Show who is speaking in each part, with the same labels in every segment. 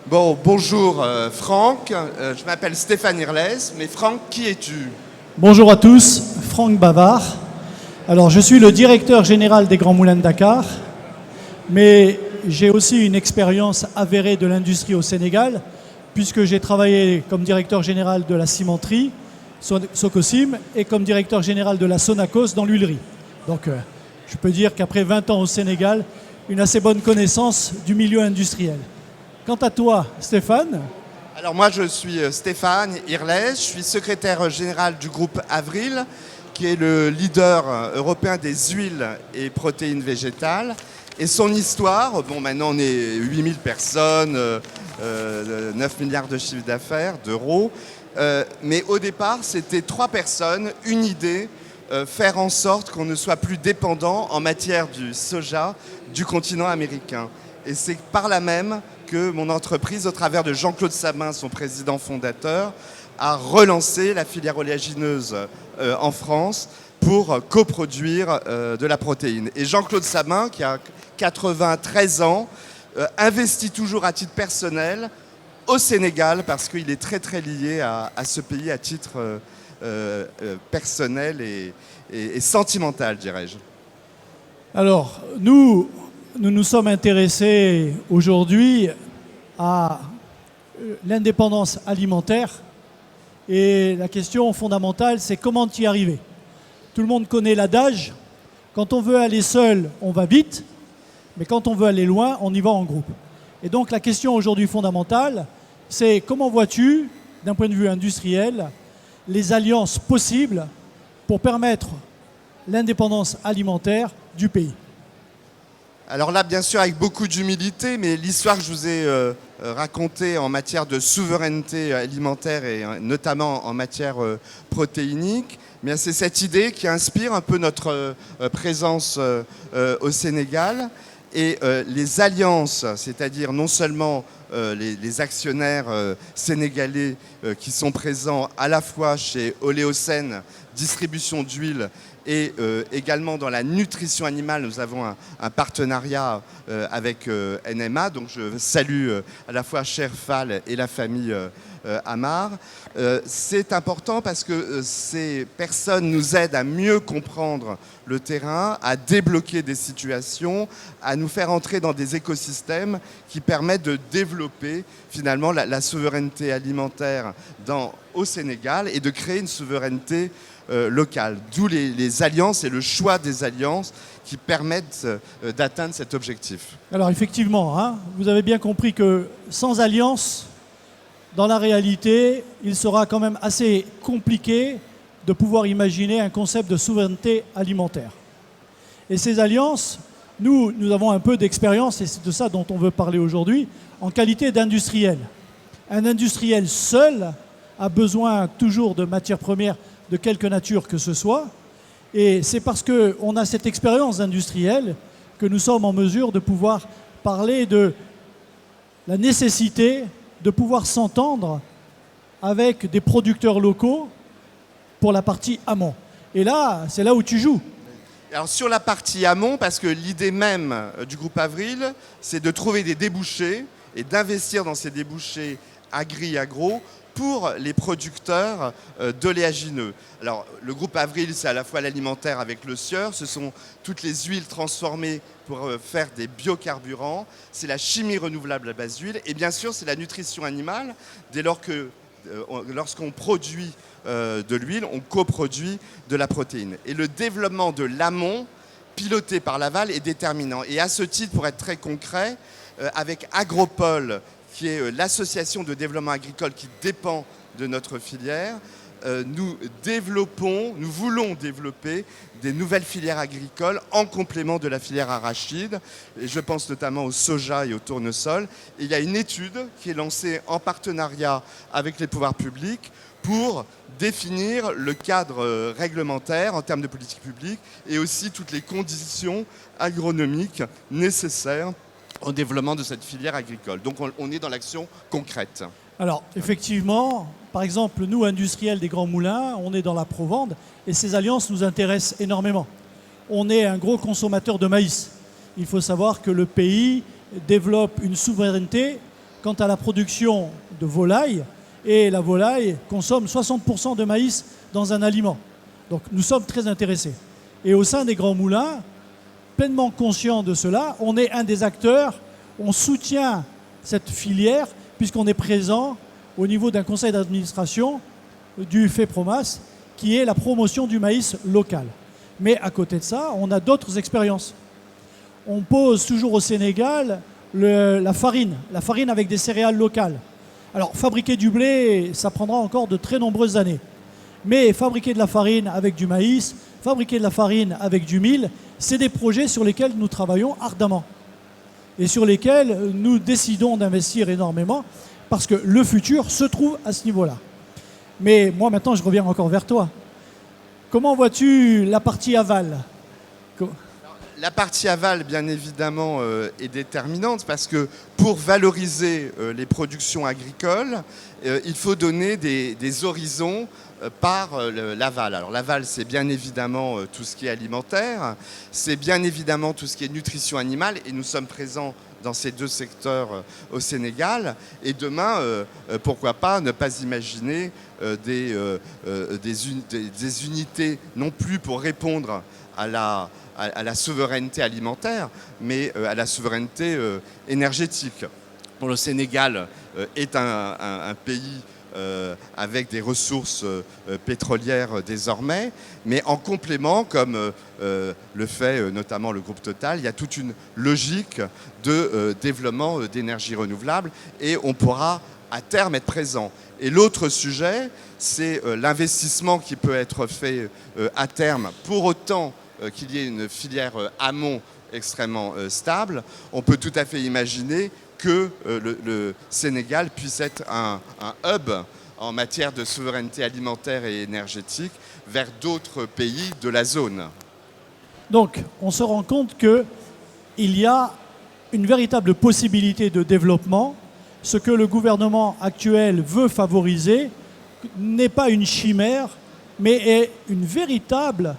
Speaker 1: Bon, bonjour Franck, je m'appelle Stéphane Irles, mais Franck, qui es-tu?
Speaker 2: Bonjour à tous, Franck Bavard. Alors, je suis le directeur général des Grands Moulins de Dakar, mais j'ai aussi une expérience avérée de l'industrie au Sénégal, puisque j'ai travaillé comme directeur général de la cimenterie, Socosim, et comme directeur général de la Sonacos dans l'huilerie. Donc, je peux dire qu'après 20 ans au Sénégal, une assez bonne connaissance du milieu industriel. Quant à toi, Stéphane?
Speaker 1: Alors moi, je suis Stéphane Irles, je suis secrétaire général du groupe Avril, qui est le leader européen des huiles et protéines végétales. Et son histoire, bon, maintenant on est 8000 personnes, 9 milliards de chiffre d'affaires, d'euros. Mais au départ, c'était 3 personnes, une idée, faire en sorte qu'on ne soit plus dépendant en matière du soja du continent américain. Et c'est par là même que mon entreprise, au travers de Jean-Claude Sabin, son président fondateur, a relancé la filière oléagineuse en France pour coproduire de la protéine. Et Jean-Claude Sabin, qui a 93 ans, investit toujours à titre personnel au Sénégal parce qu'il est très très lié à ce pays à titre personnel et sentimental, dirais-je.
Speaker 2: Alors, nous nous sommes intéressés aujourd'hui à l'indépendance alimentaire et la question fondamentale, c'est comment y arriver. Tout le monde connaît l'adage, quand on veut aller seul, on va vite, mais quand on veut aller loin, on y va en groupe. Et donc la question aujourd'hui fondamentale, c'est comment vois-tu, d'un point de vue industriel, les alliances possibles pour permettre l'indépendance alimentaire du pays?
Speaker 1: Alors là, bien sûr, avec beaucoup d'humilité, mais l'histoire que je vous ai racontée en matière de souveraineté alimentaire et notamment en matière protéinique, c'est cette idée qui inspire un peu notre présence au Sénégal. Et les alliances, c'est-à-dire non seulement les actionnaires sénégalais qui sont présents à la fois chez Oléocène, distribution d'huile, et également dans la nutrition animale, nous avons un partenariat avec NMA. Donc je salue à la fois Cher Fall et la famille Amar. C'est important parce que ces personnes nous aident à mieux comprendre le terrain, à débloquer des situations, à nous faire entrer dans des écosystèmes qui permettent de développer finalement la souveraineté alimentaire au Sénégal et de créer une souveraineté locale. D'où les alliances et le choix des alliances qui permettent d'atteindre cet objectif.
Speaker 2: Alors effectivement, vous avez bien compris que sans alliance, dans la réalité, il sera quand même assez compliqué de pouvoir imaginer un concept de souveraineté alimentaire. Et ces alliances, nous avons un peu d'expérience, et c'est de ça dont on veut parler aujourd'hui, en qualité d'industriel. Un industriel seul a besoin toujours de matières premières de quelque nature que ce soit, et c'est parce qu'on a cette expérience industrielle que nous sommes en mesure de pouvoir parler de la nécessité de pouvoir s'entendre avec des producteurs locaux pour la partie amont. Et là, c'est là où tu joues.
Speaker 1: Alors sur la partie amont, parce que l'idée même du groupe Avril, c'est de trouver des débouchés et d'investir dans ces débouchés agro pour les producteurs d'oléagineux. Alors le groupe Avril, c'est à la fois l'alimentaire avec le sieur, ce sont toutes les huiles transformées pour faire des biocarburants, c'est la chimie renouvelable à base d'huile et bien sûr c'est la nutrition animale dès lors que lorsqu'on produit de l'huile, on coproduit de la protéine. Et le développement de l'amont, piloté par l'aval, est déterminant. Et à ce titre, pour être très concret, avec Agropole, qui est l'association de développement agricole qui dépend de notre filière, nous voulons développer des nouvelles filières agricoles en complément de la filière arachide. Et je pense notamment au soja et au tournesol. Et il y a une étude qui est lancée en partenariat avec les pouvoirs publics pour définir le cadre réglementaire en termes de politique publique et aussi toutes les conditions agronomiques nécessaires au développement de cette filière agricole. Donc on est dans l'action concrète.
Speaker 2: Alors effectivement, par exemple, nous, industriels des Grands Moulins, on est dans la provende et ces alliances nous intéressent énormément. On est un gros consommateur de maïs. Il faut savoir que le pays développe une souveraineté quant à la production de volailles, et la volaille consomme 60% de maïs dans un aliment. Donc nous sommes très intéressés. Et au sein des grands moulins, pleinement conscients de cela, on est un des acteurs, on soutient cette filière puisqu'on est présent au niveau d'un conseil d'administration du FEPROMAS qui est la promotion du maïs local. Mais à côté de ça, on a d'autres expériences. On pose toujours au Sénégal la farine avec des céréales locales. Alors, fabriquer du blé, ça prendra encore de très nombreuses années. Mais fabriquer de la farine avec du maïs, fabriquer de la farine avec du mil, c'est des projets sur lesquels nous travaillons ardemment et sur lesquels nous décidons d'investir énormément parce que le futur se trouve à ce niveau-là. Mais moi, maintenant, je reviens encore vers toi. Comment vois-tu la partie aval ?
Speaker 1: La partie aval, bien évidemment, est déterminante parce que pour valoriser les productions agricoles, il faut donner des horizons par l'aval. Alors l'aval, c'est bien évidemment tout ce qui est alimentaire, c'est bien évidemment tout ce qui est nutrition animale, et nous sommes présents dans ces deux secteurs au Sénégal. Et demain, pourquoi pas ne pas imaginer des unités non plus pour répondre à la souveraineté alimentaire, mais à la souveraineté énergétique. Bon, le Sénégal est un pays avec des ressources pétrolières désormais, mais en complément, comme le fait notamment le groupe Total, il y a toute une logique de développement d'énergie renouvelable et on pourra à terme être présent. Et l'autre sujet, c'est l'investissement qui peut être fait à terme pour autant qu'il y ait une filière amont extrêmement stable. On peut tout à fait imaginer que le Sénégal puisse être un hub en matière de souveraineté alimentaire et énergétique vers d'autres pays de la zone.
Speaker 2: Donc, on se rend compte qu'il y a une véritable possibilité de développement. Ce que le gouvernement actuel veut favoriser n'est pas une chimère, mais est une véritable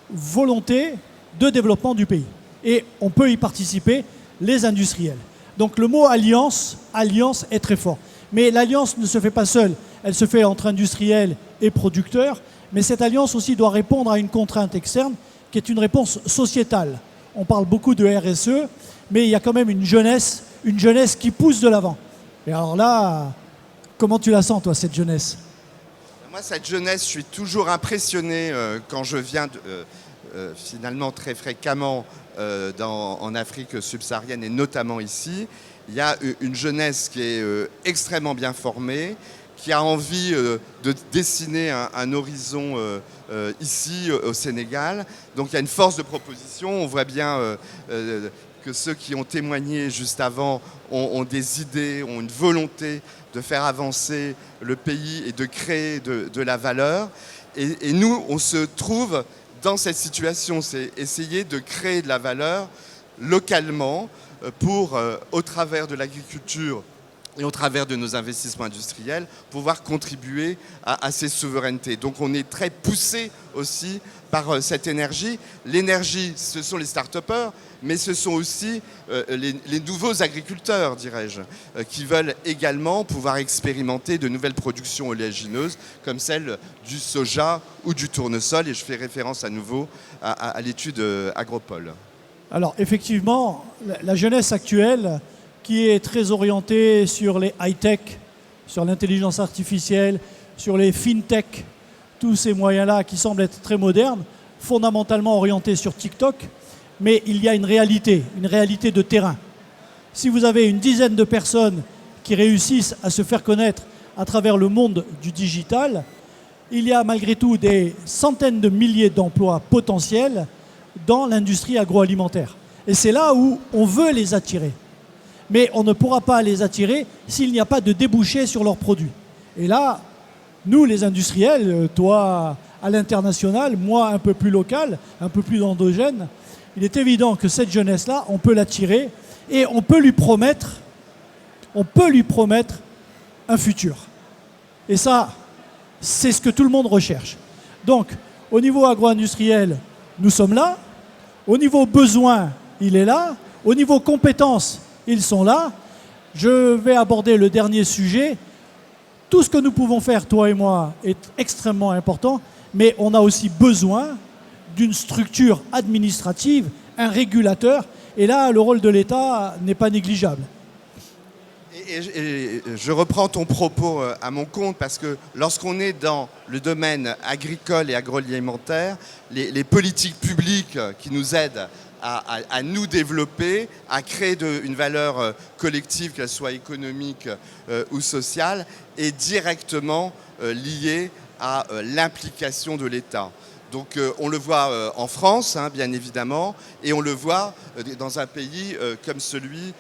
Speaker 2: volonté de développement du pays. Et on peut y participer, les industriels. Donc le mot alliance est très fort. Mais l'alliance ne se fait pas seule, elle se fait entre industriels et producteurs, mais cette alliance aussi doit répondre à une contrainte externe qui est une réponse sociétale. On parle beaucoup de RSE, mais il y a quand même une jeunesse qui pousse de l'avant. Et alors là, comment tu la sens toi, cette jeunesse ?
Speaker 1: Moi, cette jeunesse, je suis toujours impressionné quand je viens finalement très fréquemment en Afrique subsaharienne et notamment ici. Il y a une jeunesse qui est extrêmement bien formée, qui a envie de dessiner un horizon ici au Sénégal. Donc il y a une force de proposition. On voit bien que ceux qui ont témoigné juste avant ont des idées, ont une volonté de faire avancer le pays et de créer de la valeur. Et nous, on se trouve dans cette situation, c'est essayer de créer de la valeur localement pour, au travers de l'agriculture et au travers de nos investissements industriels, pouvoir contribuer à ces souverainetés. Donc on est très poussé aussi par cette énergie. L'énergie, ce sont les start-upers, mais ce sont aussi les nouveaux agriculteurs, dirais-je, qui veulent également pouvoir expérimenter de nouvelles productions oléagineuses, comme celle du soja ou du tournesol, et je fais référence à nouveau à l'étude Agropole.
Speaker 2: Alors effectivement, la jeunesse actuelle, qui est très orientée sur les high-tech, sur l'intelligence artificielle, sur les fintech, tous ces moyens-là qui semblent être très modernes, fondamentalement orientés sur TikTok, mais il y a une réalité de terrain. Si vous avez une dizaine de personnes qui réussissent à se faire connaître à travers le monde du digital, il y a malgré tout des centaines de milliers d'emplois potentiels dans l'industrie agroalimentaire. Et c'est là où on veut les attirer. Mais on ne pourra pas les attirer s'il n'y a pas de débouchés sur leurs produits. Et là, nous les industriels, toi à l'international, moi un peu plus local, un peu plus endogène, il est évident que cette jeunesse-là, on peut l'attirer et on peut lui promettre un futur. Et ça, c'est ce que tout le monde recherche. Donc, au niveau agro-industriel, nous sommes là. Au niveau besoin, il est là. Au niveau compétences, ils sont là. Je vais aborder le dernier sujet. Tout ce que nous pouvons faire, toi et moi, est extrêmement important, mais on a aussi besoin d'une structure administrative, un régulateur, et là, le rôle de l'État n'est pas négligeable.
Speaker 1: Et je reprends ton propos à mon compte parce que lorsqu'on est dans le domaine agricole et agroalimentaire, les politiques publiques qui nous aident à nous développer, à créer une valeur collective, qu'elle soit économique ou sociale, est directement liée à l'implication de l'État. Donc on le voit en France, hein, bien évidemment, et on le voit dans un pays comme celui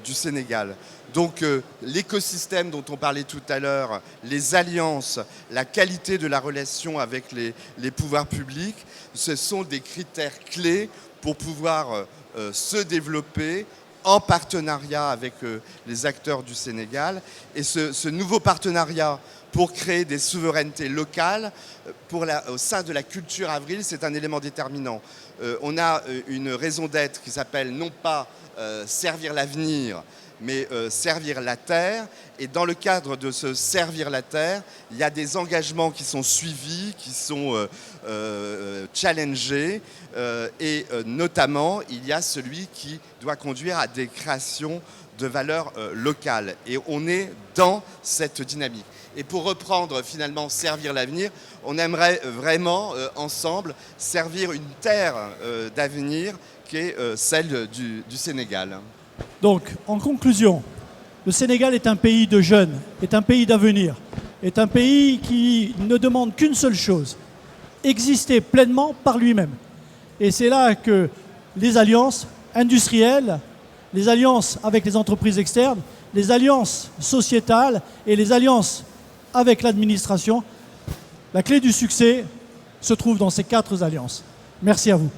Speaker 1: du Sénégal. Donc l'écosystème dont on parlait tout à l'heure, les alliances, la qualité de la relation avec les pouvoirs publics, ce sont des critères clés pour pouvoir se développer en partenariat avec les acteurs du Sénégal. Et ce nouveau partenariat pour créer des souverainetés locales au sein de la culture Avril, c'est un élément déterminant. On a une raison d'être qui s'appelle non pas servir l'avenir, mais servir la terre. Et dans le cadre de ce servir la terre, il y a des engagements qui sont suivis, qui sont challengés, et notamment, il y a celui qui doit conduire à des créations de valeurs locales. Et on est dans cette dynamique. Et pour reprendre finalement servir l'avenir, on aimerait vraiment ensemble servir une terre d'avenir qui est celle du Sénégal.
Speaker 2: Donc, en conclusion, le Sénégal est un pays de jeunes, est un pays d'avenir, est un pays qui ne demande qu'une seule chose, exister pleinement par lui-même. Et c'est là que les alliances industrielles, les alliances avec les entreprises externes, les alliances sociétales et les alliances avec l'administration, la clé du succès se trouve dans ces 4 alliances. Merci à vous.